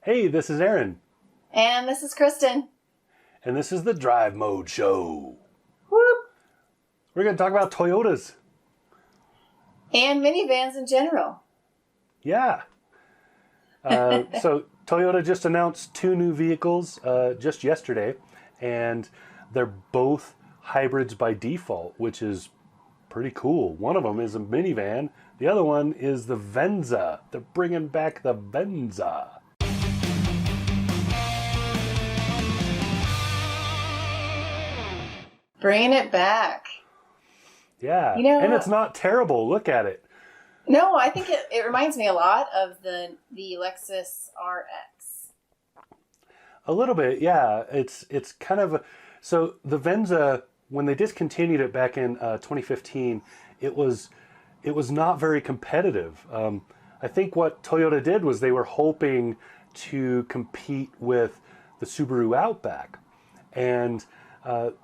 Hey, this is Aaron. And this is Kristin. And this is the Drive Mode Show. Whoop. We're going to talk about Toyotas. And minivans in general. Yeah. So Toyota just announced two new vehicles just yesterday. And they're both hybrids by default, which is pretty cool. One of them is a minivan. The other one is the Venza. They're bringing back the Venza. Bringing it back. Yeah. And it's not terrible. Look at it. No, I think it reminds me a lot of the Lexus RX. A little bit, yeah. It's kind of... So the Venza, when they discontinued it back in 2015, it was not very competitive. I think what Toyota did was they were hoping to compete with the Subaru Outback. And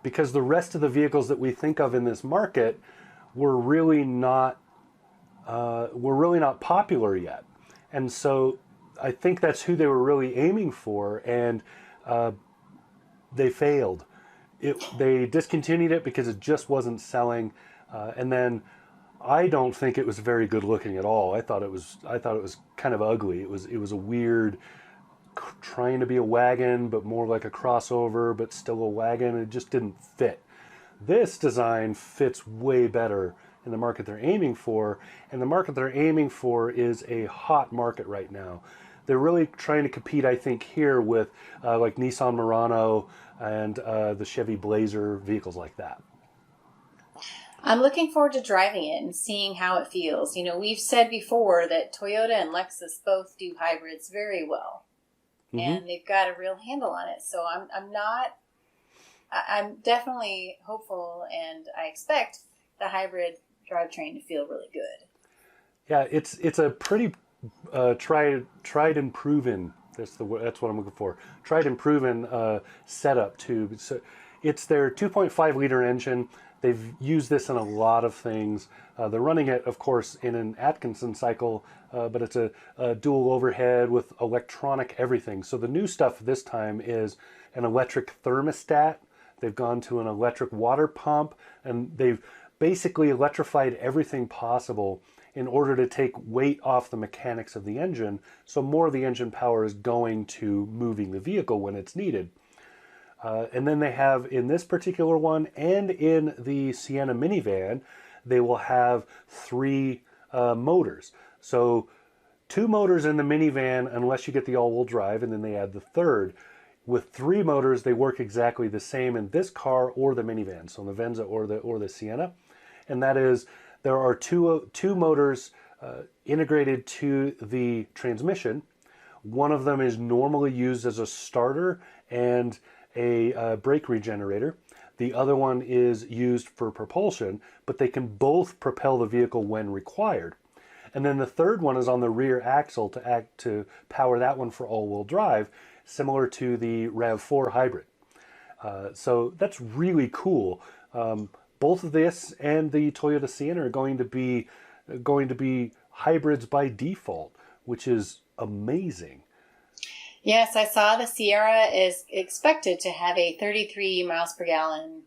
because the rest of the vehicles that we think of in this market were really not popular yet. And so I think that's who they were really aiming for, and they failed. They discontinued it because it just wasn't selling, and then I don't think it was very good looking at all. I thought it was kind of ugly. It was a weird, trying to be a wagon, but more like a crossover, but still a wagon. It just didn't fit. This design fits way better in the market they're aiming for, and the market they're aiming for is a hot market right now. They're really trying to compete, I think, here with like Nissan Murano and the Chevy Blazer, vehicles like that. I'm looking forward to driving it and seeing how it feels. You know, we've said before that Toyota and Lexus both do hybrids very well. And they've got a real handle on it. So I'm definitely hopeful, and I expect the hybrid drivetrain to feel really good. Yeah, it's a pretty tried and proven. That's what I'm looking for. Tried and proven setup too. So it's their 2.5 liter engine. They've used this in a lot of things. They're running it, of course, in an Atkinson cycle, but it's a dual overhead with electronic everything. So the new stuff this time is an electric thermostat. They've gone to an electric water pump, and they've basically electrified everything possible in order to take weight off the mechanics of the engine, so more of the engine power is going to moving the vehicle when it's needed. And then they have, in this particular one and in the Sienna minivan, they will have three motors. So 2 motors in the minivan, unless you get the all-wheel drive, and then they add the third. With 3 motors, they work exactly the same in this car or the minivan, so the Venza or the Sienna. And that is, there are two motors integrated to the transmission. One of them is normally used as a starter and a brake regenerator. The other one is used for propulsion, but they can both propel the vehicle when required. And then the third one is on the rear axle to power that one for all-wheel drive, similar to the RAV4 hybrid. So that's really cool. Both of this and the Toyota Sienna are going to be hybrids by default, which is amazing. Yes, I saw the Sierra is expected to have a 33 miles per gallon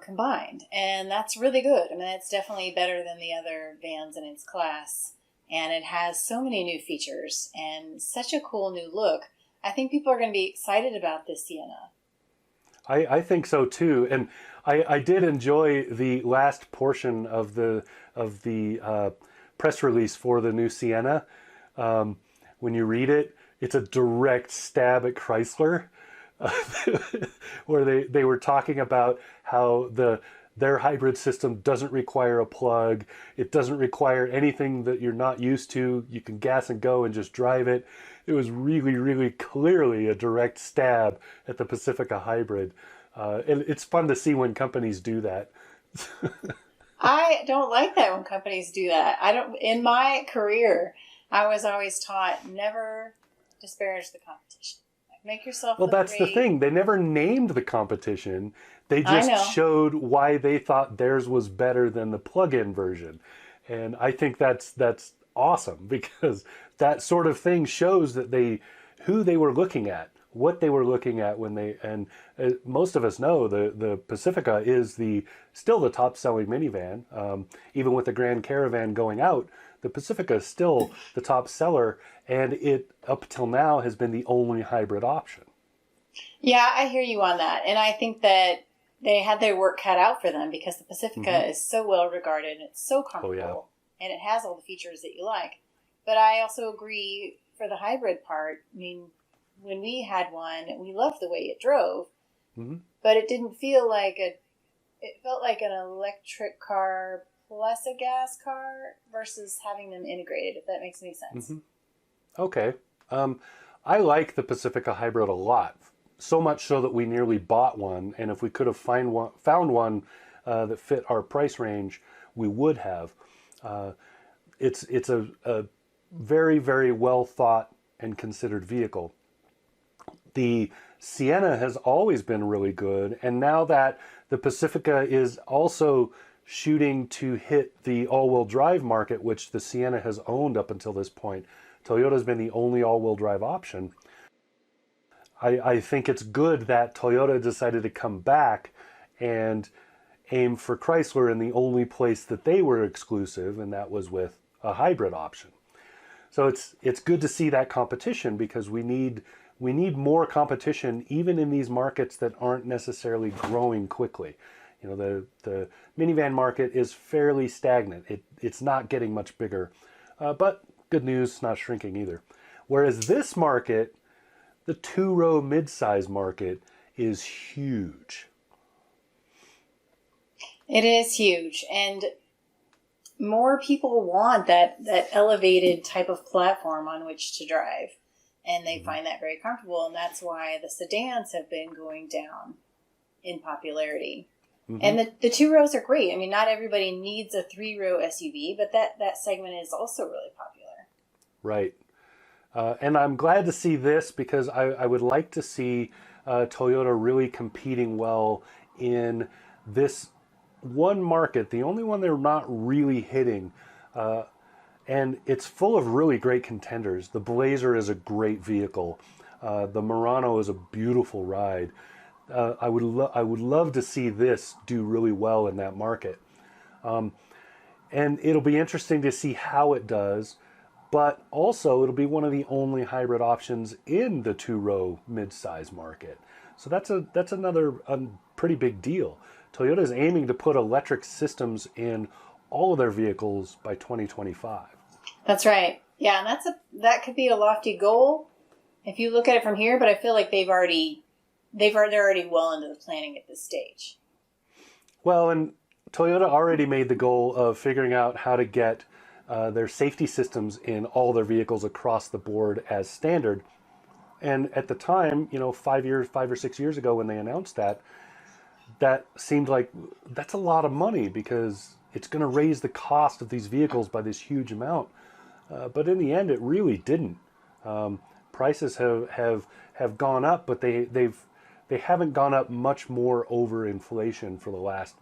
combined, and that's really good. I mean, it's definitely better than the other vans in its class, and it has so many new features and such a cool new look. I think people are going to be excited about this Sienna. I think so too, and I did enjoy the last portion of the press release for the new Sienna. When you read it, it's a direct stab at Chrysler, where they were talking about how their hybrid system doesn't require a plug. It doesn't require anything that you're not used to. You can gas and go and just drive it. It was really, really clearly a direct stab at the Pacifica hybrid. And it's fun to see when companies do that. I don't like that when companies do that. In my career, I was always taught never disparage the competition. Make yourself well, look that's great. the thing. They never named the competition. They just showed why they thought theirs was better than the plug-in version. And I think that's awesome because that sort of thing shows that who they were looking at, what they were looking at when they, and most of us know the Pacifica is still the top selling minivan. Even with the Grand Caravan going out, the Pacifica is still the top seller, and it up till now has been the only hybrid option. Yeah, I hear you on that. And I think that they had their work cut out for them because the Pacifica is so well regarded and it's so comfortable and it has all the features that you like. But I also agree for the hybrid part. I mean, when we had one, we loved the way it drove, but it didn't feel like it felt like an electric car plus a gas car versus having them integrated, if that makes any sense. Okay. I like the Pacifica hybrid a lot. So much so that we nearly bought one, and if we could have found one that fit our price range, we would have. It's a very, very well thought and considered vehicle. The Sienna has always been really good, and now that the Pacifica is also shooting to hit the all-wheel drive market, which the Sienna has owned up until this point, Toyota's been the only all-wheel drive option. I think it's good that Toyota decided to come back and aim for Chrysler in the only place that they were exclusive, and that was with a hybrid option. So it's good to see that competition because we need more competition even in these markets that aren't necessarily growing quickly. You know, the minivan market is fairly stagnant. It's not getting much bigger, but good news, not shrinking either. Whereas this market, the two-row mid-size market, is huge. It is huge, and more people want that elevated type of platform on which to drive, and they find that very comfortable, and that's why the sedans have been going down in popularity. And the two rows are great. I mean, not everybody needs a three-row SUV, but that segment is also really popular. Right. And I'm glad to see this because I would like to see Toyota really competing well in this one market, the only one they're not really hitting. And it's full of really great contenders. The Blazer is a great vehicle. The Murano is a beautiful ride. I would love to see this do really well in that market. And it'll be interesting to see how it does. But also, it'll be one of the only hybrid options in the two-row mid-size market. So that's another pretty big deal. Toyota is aiming to put electric systems in all of their vehicles by 2025. That's right. Yeah, and that could be a lofty goal if you look at it from here. But I feel like they're already well into the planning at this stage. Well, and Toyota already made the goal of figuring out how to get their safety systems in all their vehicles across the board as standard. And at the time, 5 or 6 years ago when they announced that seemed like that's a lot of money because it's going to raise the cost of these vehicles by this huge amount. But in the end, it really didn't. Prices have gone up, but they haven't gone up much more over inflation for the last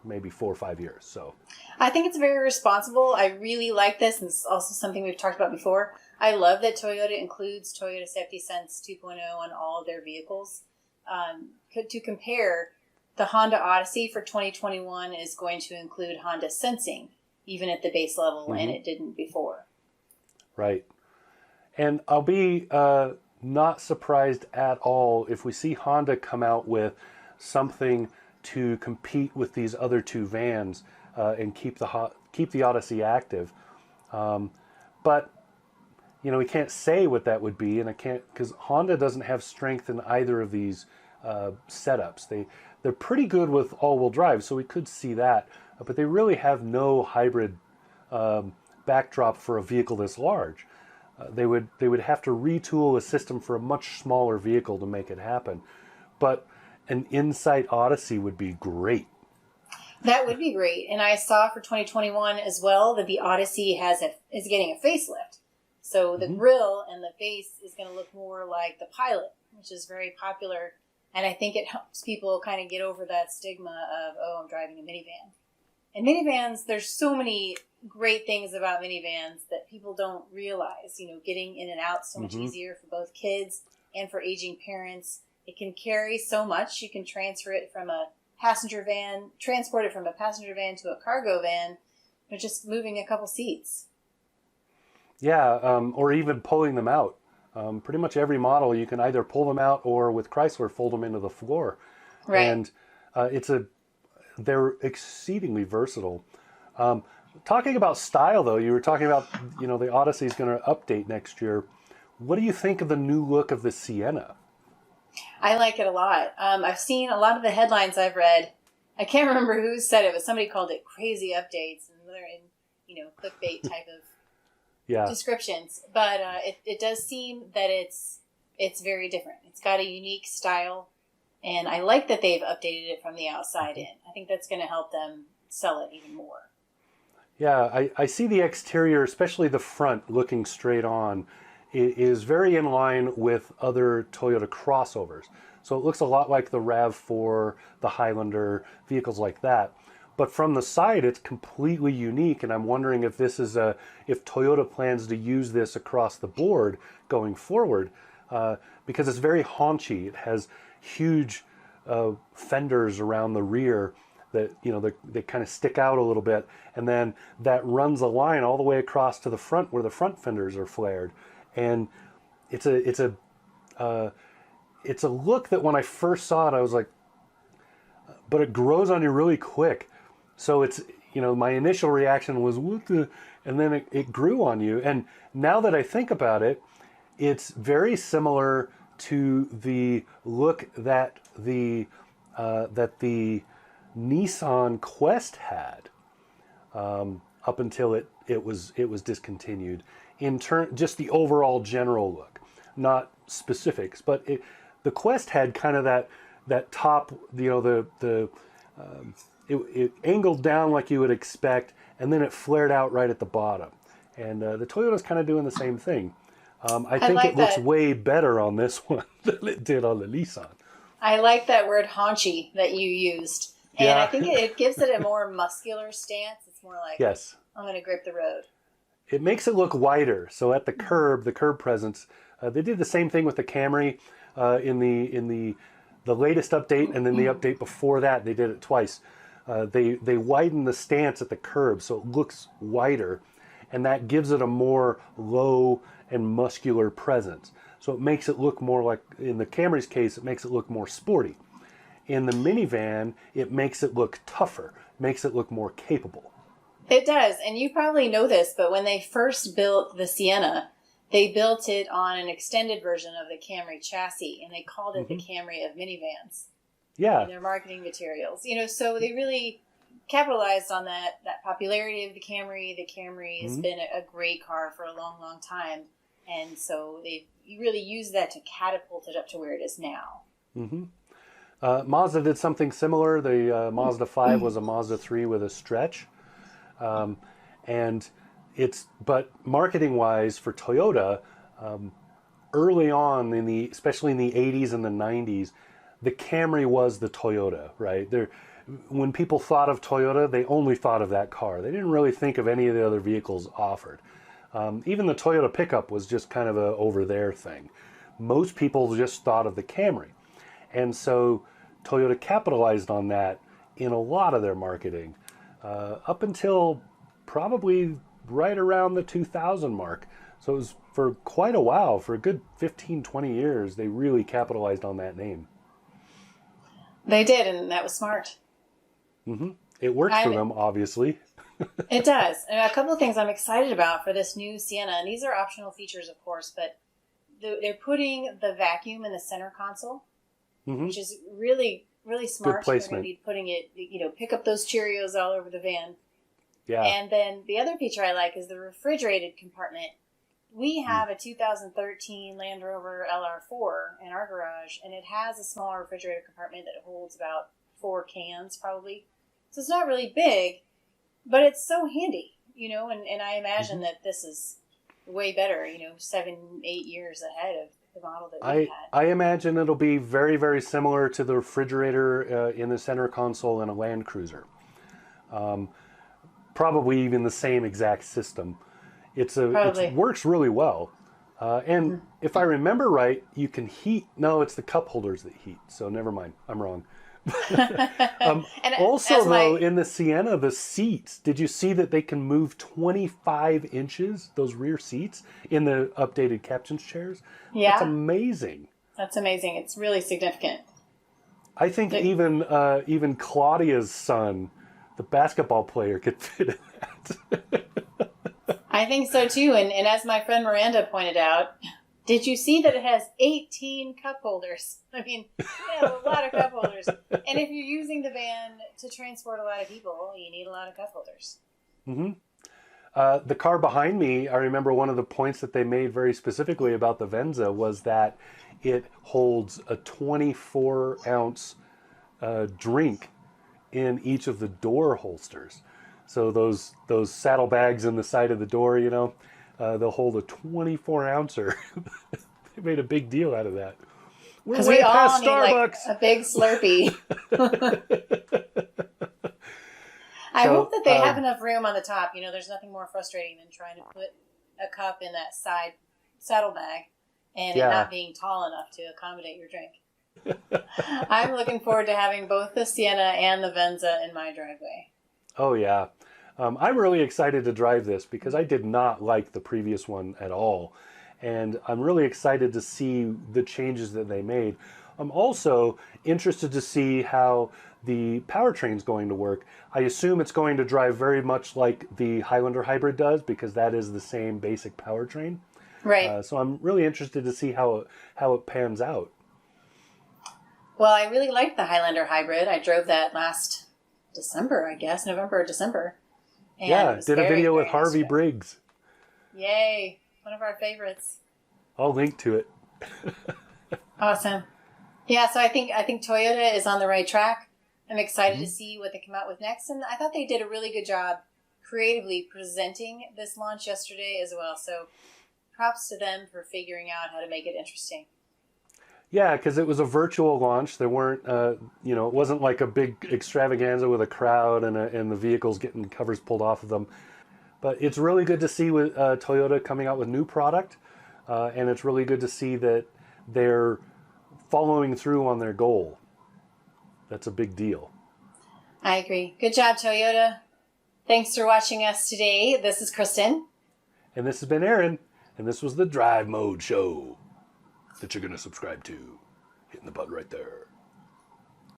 maybe 4 or 5 years. So I think it's very responsible. I really like this, and it's also something we've talked about before. I love that Toyota includes Toyota Safety Sense 2.0 on all of their vehicles. To compare, the Honda Odyssey for 2021 is going to include Honda Sensing, even at the base level, and it didn't before. Right. And I'll be not surprised at all if we see Honda come out with something to compete with these other two vans and keep the Odyssey active. But we can't say what that would be, and I can't because Honda doesn't have strength in either of these setups. They're pretty good with all-wheel drive, so we could see that, but they really have no hybrid backdrop for a vehicle this large. They would have to retool a system for a much smaller vehicle to make it happen. But an Insight Odyssey would be great. That would be great. And I saw for 2021 as well that the Odyssey is getting a facelift. So the grille and the face is going to look more like the Pilot, which is very popular. And I think it helps people kind of get over that stigma of, oh, I'm driving a minivan. And minivans, there's so many great things about minivans that people don't realize. You know, getting in and out so much easier for both kids and for aging parents. It can carry so much. You can transfer it from a passenger van, transport it from a passenger van to a cargo van, but just moving a couple seats. Yeah, or even pulling them out. Pretty much every model, you can either pull them out or with Chrysler, fold them into the floor. Right. And they're exceedingly versatile. Talking about style, though, you were talking about, the Odyssey is going to update next year. What do you think of the new look of the Sienna? I like it a lot. I've seen a lot of the headlines I've read. I can't remember who said it, but somebody called it crazy updates, and they're in, clickbait type of descriptions. But it does seem that it's very different. It's got a unique style, and I like that they've updated it from the outside in. I think that's going to help them sell it even more. Yeah, I see the exterior, especially the front, looking straight on, is very in line with other Toyota crossovers. So it looks a lot like the RAV4, the Highlander, vehicles like that. But from the side, it's completely unique, and I'm wondering if if Toyota plans to use this across the board going forward, because it's very haunchy. It has huge fenders around the rear that they kind of stick out a little bit, and then that runs a line all the way across to the front where the front fenders are flared. And it's a look that when I first saw it, I was like, but it grows on you really quick. So it's, my initial reaction was, what the, and then it grew on you. And now that I think about it, it's very similar to the look that the Nissan Quest had up until it was discontinued. Just the overall general look, not specifics, but the Quest had kind of that top, it angled down like you would expect, and then it flared out right at the bottom. And the Toyota's kind of doing the same thing. I think like it looks that. way better on this one than it did on the Nissan. I like that word haunchy that you used. And I think it gives it a more muscular stance. It's more like, yes, I'm going to grip the road. It makes it look wider. So at the curb presence, they did the same thing with the Camry in the latest update, and then the update before that, they did it twice. They widened the stance at the curb so it looks wider, and that gives it a more low and muscular presence. So it makes it look more like, in the Camry's case, it makes it look more sporty. In the minivan, it makes it look tougher, makes it look more capable. It does, and you probably know this, but when they first built the Sienna, they built it on an extended version of the Camry chassis, and they called it the Camry of minivans. Yeah. In their marketing materials. So they really capitalized on that popularity of the Camry. The Camry has been a great car for a long, long time, and so you really use that to catapult it up to where it is now. Mazda did something similar. The Mazda 5 was a Mazda 3 with a stretch. But marketing wise for Toyota, early on especially in the 80s and the 90s, the Camry was the Toyota, right? When people thought of Toyota, they only thought of that car. They didn't really think of any of the other vehicles offered. Even the Toyota pickup was just kind of a over there thing. Most people just thought of the Camry. And so Toyota capitalized on that in a lot of their marketing. Up until probably right around the 2000 mark. So it was for quite a while, for a good 15, 20 years, they really capitalized on that name. They did, and that was smart. It works for them, obviously. It does. And a couple of things I'm excited about for this new Sienna, and these are optional features, of course, but they're putting the vacuum in the center console, which is really, really smart. Good placement. They're going to be putting it, pick up those Cheerios all over the van. Yeah. And then the other feature I like is the refrigerated compartment. We have a 2013 Land Rover LR4 in our garage, and it has a smaller refrigerated compartment that holds about 4 cans, probably. So it's not really big, but it's so handy, and I imagine that this is way better, 7-8 years ahead of the model that we had. I imagine it'll be very, very similar to the refrigerator in the center console in a Land Cruiser. Probably even the same exact system. Probably. It works really well. And if I remember right, you can heat. No, it's the cup holders that heat. So never mind. I'm wrong. And Also, though, in the Sienna, the seats, did you see that they can move 25 inches, those rear seats, in the updated captain's chairs? Yeah. That's amazing. That's amazing. It's really significant. I think even Claudia's son, the basketball player, could fit in that. I think so too. And as my friend Miranda pointed out, did you see that it has 18 cup holders? I mean, a lot of cup holders. And if you're using the van to transport a lot of people, you need a lot of cup holders. Mm-hmm. The car behind me, I remember one of the points that they made very specifically about the Venza was that it holds a 24-ounce drink in each of the door holsters. So those saddlebags in the side of the door, they'll hold a 24-ouncer. They made a big deal out of that. We're way past Starbucks. Like a big Slurpee. I hope that they have enough room on the top. There's nothing more frustrating than trying to put a cup in that side saddlebag and it not being tall enough to accommodate your drink. I'm looking forward to having both the Sienna and the Venza in my driveway. Oh, yeah. I'm really excited to drive this because I did not like the previous one at all. And I'm really excited to see the changes that they made. I'm also interested to see how the powertrain's going to work. I assume it's going to drive very much like the Highlander hybrid does because that is the same basic powertrain. Right. So I'm really interested to see how it pans out. Well, I really liked the Highlander hybrid. I drove that last December, I guess, November or December. And did a video with Harvey Briggs. Yay, one of our favorites. I'll link to it. Awesome. Yeah, so I think Toyota is on the right track. I'm excited to see what they come out with next, and I thought they did a really good job creatively presenting this launch yesterday as well. So props to them for figuring out how to make it interesting. Yeah, because it was a virtual launch. There weren't, it wasn't like a big extravaganza with a crowd and the vehicles getting covers pulled off of them. But it's really good to see with Toyota coming out with new product, and it's really good to see that they're following through on their goal. That's a big deal. I agree. Good job, Toyota. Thanks for watching us today. This is Kristin. And this has been Aaron, and this was the Drive Mode Show that you're going to subscribe to. Hitting the button right there.